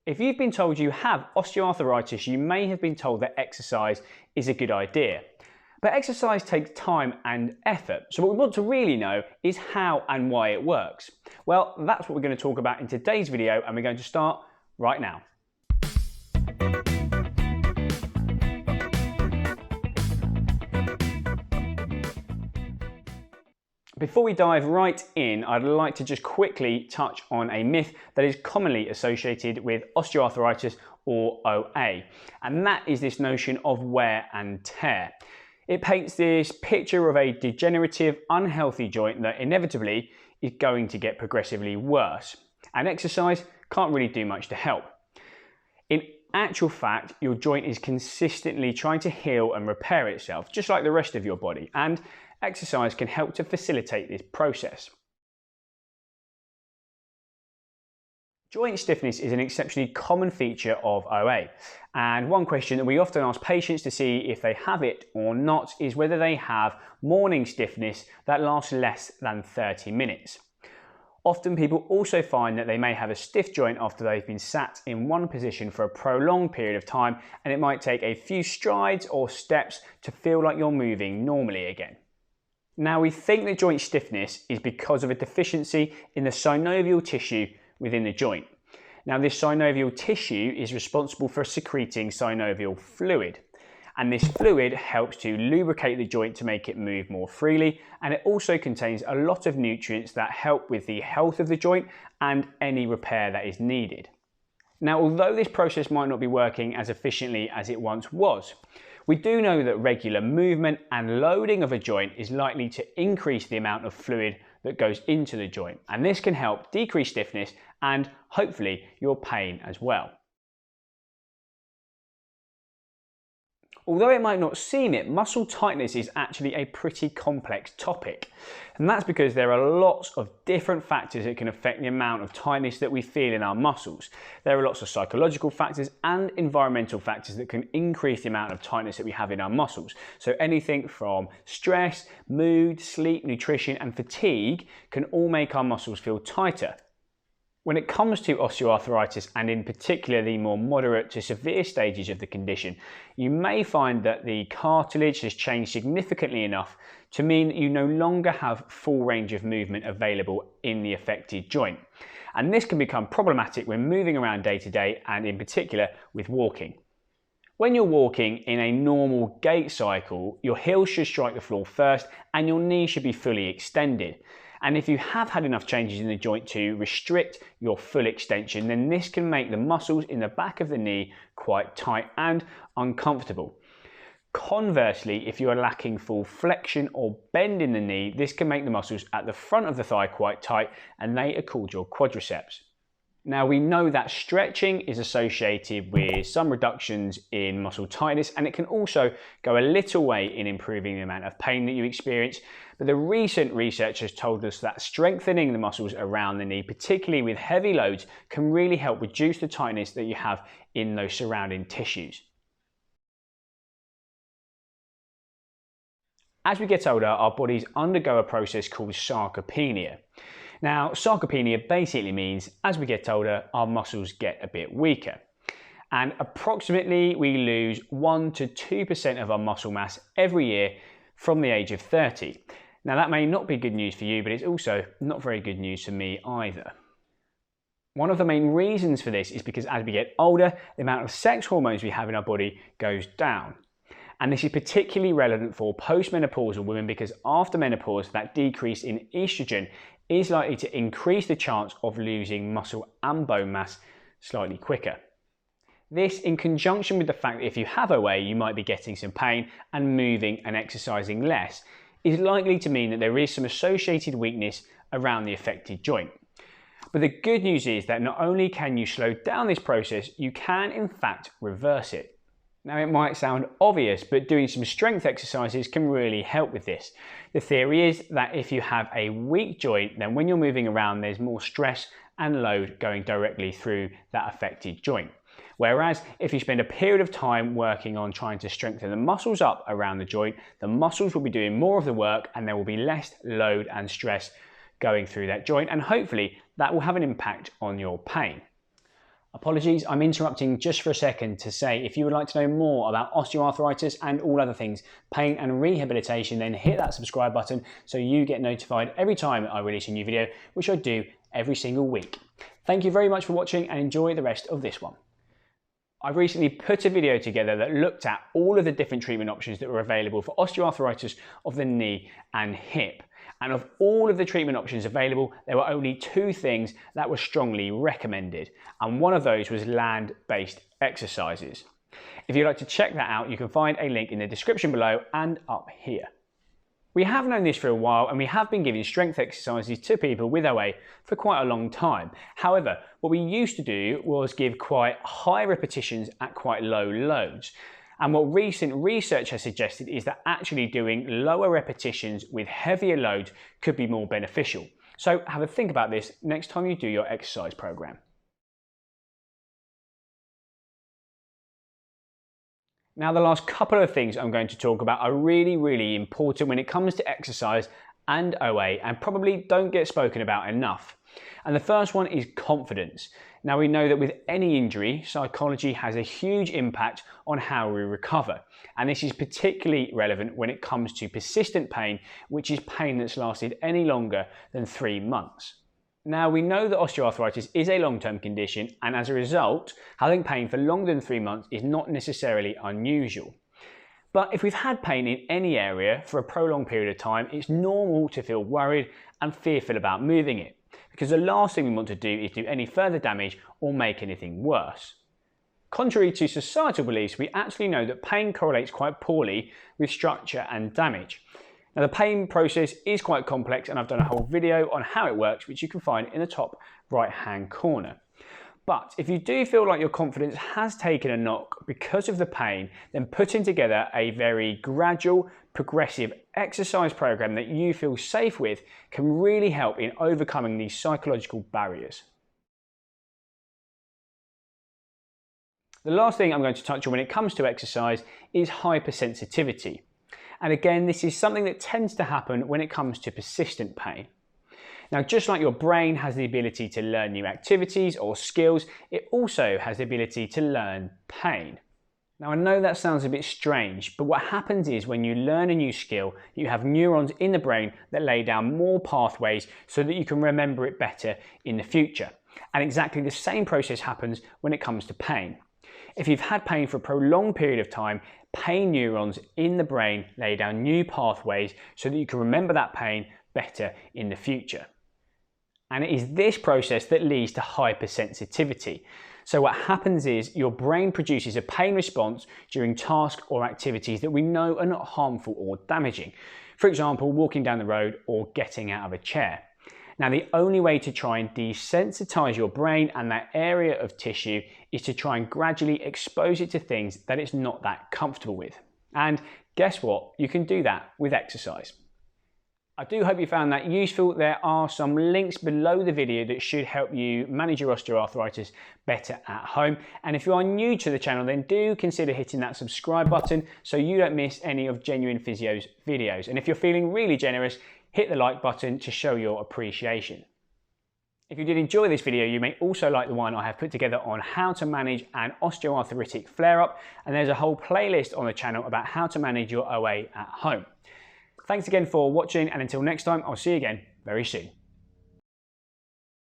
If you've been told you have osteoarthritis, you may have been told that exercise is a good idea. But exercise takes time and effort, so what we want to really know is how and why it works. Well, that's what we're going to talk about in today's video, and we're going to start right now. Before we dive right in, I'd like to just quickly touch on a myth that is commonly associated with osteoarthritis or OA, and that is this notion of wear and tear. It paints this picture of a degenerative, unhealthy joint that inevitably is going to get progressively worse, and exercise can't really do much to help. In actual fact, your joint is consistently trying to heal and repair itself, just like the rest of your body, and exercise can help to facilitate this process. Joint stiffness is an exceptionally common feature of OA, and one question that we often ask patients to see if they have it or not is whether they have morning stiffness that lasts less than 30 minutes. Often people also find that they may have a stiff joint after they've been sat in one position for a prolonged period of time, and it might take a few strides or steps to feel like you're moving normally again. Now, we think that joint stiffness is because of a deficiency in the synovial tissue within the joint. Now, this synovial tissue is responsible for secreting synovial fluid, and this fluid helps to lubricate the joint to make it move more freely, and it also contains a lot of nutrients that help with the health of the joint and any repair that is needed. Now, although this process might not be working as efficiently as it once was, we do know that regular movement and loading of a joint is likely to increase the amount of fluid that goes into the joint, and this can help decrease stiffness and hopefully your pain as well. Although it might not seem it, muscle tightness is actually a pretty complex topic. And that's because there are lots of different factors that can affect the amount of tightness that we feel in our muscles. There are lots of psychological factors and environmental factors that can increase the amount of tightness that we have in our muscles. So anything from stress, mood, sleep, nutrition, and fatigue can all make our muscles feel tighter. When it comes to osteoarthritis, and in particular the more moderate to severe stages of the condition, you may find that the cartilage has changed significantly enough to mean that you no longer have full range of movement available in the affected joint. And this can become problematic when moving around day to day, and in particular with walking. When you're walking in a normal gait cycle, your heels should strike the floor first and your knees should be fully extended. And if you have had enough changes in the joint to restrict your full extension, then this can make the muscles in the back of the knee quite tight and uncomfortable. Conversely, if you are lacking full flexion or bend in the knee, this can make the muscles at the front of the thigh quite tight, and they are called your quadriceps. Now, we know that stretching is associated with some reductions in muscle tightness, and it can also go a little way in improving the amount of pain that you experience. But the recent research has told us that strengthening the muscles around the knee, particularly with heavy loads, can really help reduce the tightness that you have in those surrounding tissues. As we get older, our bodies undergo a process called sarcopenia. Now, sarcopenia basically means as we get older, our muscles get a bit weaker. And approximately we lose 1 to 2% of our muscle mass every year from the age of 30. Now, that may not be good news for you, but it's also not very good news for me either. One of the main reasons for this is because as we get older, the amount of sex hormones we have in our body goes down. And this is particularly relevant for postmenopausal women because after menopause, that decrease in estrogen is likely to increase the chance of losing muscle and bone mass slightly quicker. This, in conjunction with the fact that if you have OA, you might be getting some pain and moving and exercising less, is likely to mean that there is some associated weakness around the affected joint. But the good news is that not only can you slow down this process, you can in fact reverse it. Now, it might sound obvious, but doing some strength exercises can really help with this. The theory is that if you have a weak joint, then when you're moving around, there's more stress and load going directly through that affected joint. Whereas if you spend a period of time working on trying to strengthen the muscles up around the joint, the muscles will be doing more of the work and there will be less load and stress going through that joint, and hopefully that will have an impact on your pain. Apologies, I'm interrupting just for a second to say if you would like to know more about osteoarthritis and all other things, pain and rehabilitation, then hit that subscribe button so you get notified every time I release a new video, which I do every single week. Thank you very much for watching and enjoy the rest of this one. I've recently put a video together that looked at all of the different treatment options that were available for osteoarthritis of the knee and hip. And of all of the treatment options available, there were only two things that were strongly recommended. And one of those was land-based exercises. If you'd like to check that out, you can find a link in the description below and up here. We have known this for a while and we have been giving strength exercises to people with OA for quite a long time. However, what we used to do was give quite high repetitions at quite low loads. And what recent research has suggested is that actually doing lower repetitions with heavier loads could be more beneficial. So have a think about this next time you do your exercise program. Now, the last couple of things I'm going to talk about are really important when it comes to exercise and OA and probably don't get spoken about enough. And the first one is confidence. Now, we know that with any injury, psychology has a huge impact on how we recover. And this is particularly relevant when it comes to persistent pain, which is pain that's lasted any longer than 3 months. Now, we know that osteoarthritis is a long-term condition, and as a result, having pain for longer than 3 months is not necessarily unusual. But if we've had pain in any area for a prolonged period of time, it's normal to feel worried and fearful about moving it, because the last thing we want to do is do any further damage or make anything worse. Contrary to societal beliefs, we actually know that pain correlates quite poorly with structure and damage. Now, the pain process is quite complex and I've done a whole video on how it works, which you can find in the top right hand corner. But if you do feel like your confidence has taken a knock because of the pain, then putting together a very gradual, progressive exercise program that you feel safe with can really help in overcoming these psychological barriers. The last thing I'm going to touch on when it comes to exercise is hypersensitivity. And again, this is something that tends to happen when it comes to persistent pain. Now, just like your brain has the ability to learn new activities or skills, it also has the ability to learn pain. Now, I know that sounds a bit strange, but what happens is when you learn a new skill, you have neurons in the brain that lay down more pathways so that you can remember it better in the future. And exactly the same process happens when it comes to pain. If you've had pain for a prolonged period of time, pain neurons in the brain lay down new pathways so that you can remember that pain better in the future. And it is this process that leads to hypersensitivity. So what happens is your brain produces a pain response during tasks or activities that we know are not harmful or damaging. For example, walking down the road or getting out of a chair. Now, the only way to try and desensitize your brain and that area of tissue is to try and gradually expose it to things that it's not that comfortable with. And guess what? You can do that with exercise. I do hope you found that useful. There are some links below the video that should help you manage your osteoarthritis better at home. And if you are new to the channel, then do consider hitting that subscribe button so you don't miss any of Genuine Physio's videos. And if you're feeling really generous, hit the like button to show your appreciation. If you did enjoy this video, you may also like the one I have put together on how to manage an osteoarthritic flare-up, and there's a whole playlist on the channel about how to manage your OA at home. Thanks again for watching, and until next time, I'll see you again very soon.